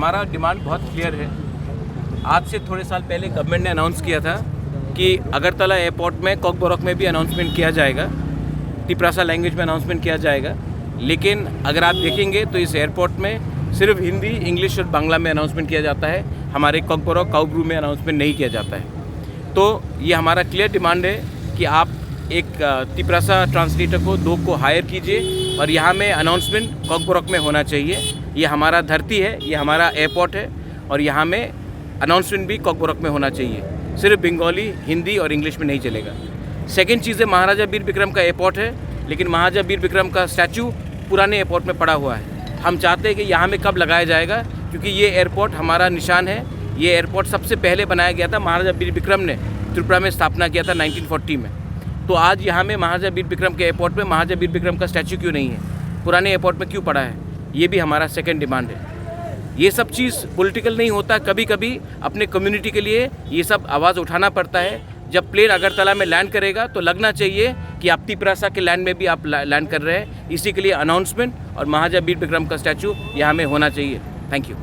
हमारा डिमांड बहुत क्लियर है। आज से थोड़े साल पहले गवर्नमेंट ने अनाउंस किया था कि अगरतला एयरपोर्ट में कॉकबोरॉक में भी अनाउंसमेंट किया जाएगा, तिपरासा लैंग्वेज में अनाउंसमेंट किया जाएगा। लेकिन अगर आप देखेंगे तो इस एयरपोर्ट में सिर्फ हिंदी, इंग्लिश और बांग्ला में अनाउंसमेंट किया जाता है, हमारे कॉकबोरॉक काउब्रू में अनाउंसमेंट नहीं किया जाता है। तो ये हमारा क्लियर डिमांड है कि आप एक तिपरासा ट्रांसलेटर को 2 को हायर कीजिए और यहाँ में अनाउंसमेंट कॉकबोरॉक में होना चाहिए। ये हमारा धरती है, ये हमारा एयरपोर्ट है और यहाँ में अनाउंसमेंट भी कॉकबोरॉक में होना चाहिए। सिर्फ बंगाली, हिंदी और इंग्लिश में नहीं चलेगा। सेकेंड चीज़ है, महाराजा वीर विक्रम का एयरपोर्ट है, लेकिन महाराजा वीर विक्रम का स्टैचू पुराने एयरपोर्ट में पड़ा हुआ है। हम चाहते हैं कि यहाँ में कब लगाया जाएगा, क्योंकि ये एयरपोर्ट हमारा निशान है। ये एयरपोर्ट सबसे पहले बनाया गया था, महाराजा वीर विक्रम ने त्रिपुरा में स्थापना किया था 1940 में। तो आज यहाँ में महाराजा वीर विक्रम के एयरपोर्ट में महाराजा वीर विक्रम का स्टैचू क्यों नहीं है, पुराने एयरपोर्ट में क्यों पड़ा है? ये भी हमारा सेकंड डिमांड है। ये सब चीज़ पॉलिटिकल नहीं होता, कभी कभी अपने कम्युनिटी के लिए ये सब आवाज़ उठाना पड़ता है। जब प्लेन अगरतला में लैंड करेगा तो लगना चाहिए कि आप तिपरासा के लैंड में भी आप लैंड कर रहे हैं। इसी के लिए अनाउंसमेंट और महाराजा वीर विक्रम का स्टैचू यहाँ में होना चाहिए। Thank you.